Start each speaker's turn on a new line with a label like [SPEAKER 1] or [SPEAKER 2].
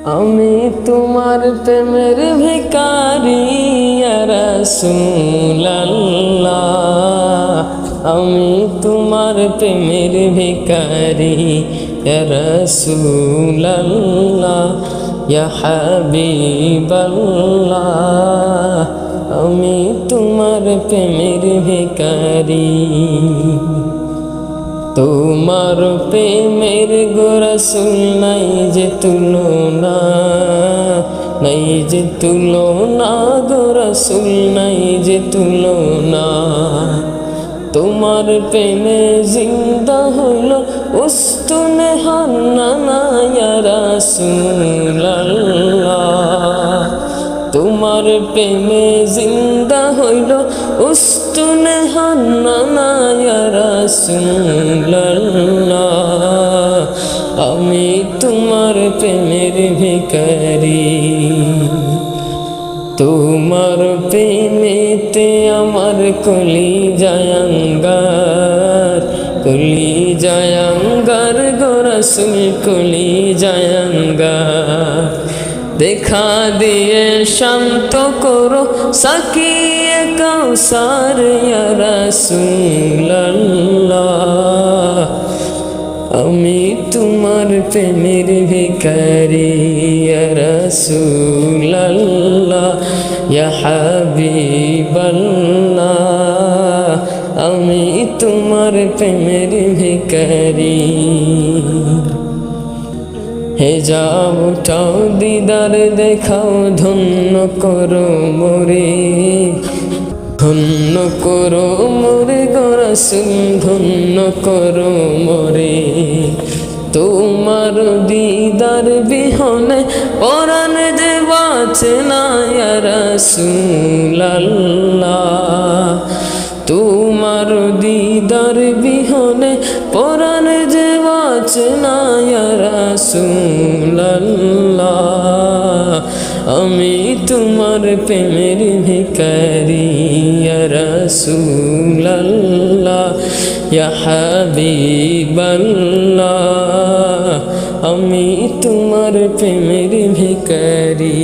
[SPEAKER 1] আমি তোমার প্রেমের ভিখারি ইয়া রাসূলুল্লাহ, আমি তোমার প্রেমের ভিখারি ইয়া রাসূলুল্লাহ, ইয়া হাবিবাল্লাহ, আমি তোমার প্রেমের ভিখারি। তোমার প্রেমের গো রাসূল নাই যে তুলনা, নাই যে তুলনা গো রাসূল নাই যে তুলনা। তোমার প্রেমে জিন্দা হইল উস্তুনে হান্নানা ইয়া রাসূলুল্লাহ, তোমার প্রেমে জিন্দা হইল উস্তুনে হান্নানা ইয়া রাসূলুল্লাহ, আমি তোমার প্রেমের ভিখারি। তোমার প্রেমেতে আমার কলিজায় আঙ্গার, কলিজায় আঙ্গার গো রাসূল কলিজায় আঙ্গার। দেখা দিয়ে শান্ত করো সাকিয়ে কাউসার ইয়া রাসূলুল্লাহ, আমি তোমার প্রেমের ভিখারি ইয়া রাসূলুল্লাহ, ইয়া হাবিবাল্লাহ, আমি তোমার প্রেমের ভিখারি। হেজাব উঠাও দিদার দেখাও ধন্য করো মোরে, ধন্য করো মোরে গো রাসূল ধন্য করো মোরে। তোমার দিদার বিহনে পরাণ যে বাঁচে না ইয়া রাসূলুল্লাহ, তোমার দিদার বিহনে পরাণ যে বাঁচে না ইয়া রাসূলুল্লাহ, আমি তোমার প্রেমের ভিখারি ইয়া রাসূলুল্লাহ, ইয়া হাবিবাল্লাহ, আমি তোমার প্রেমের ভিখারি।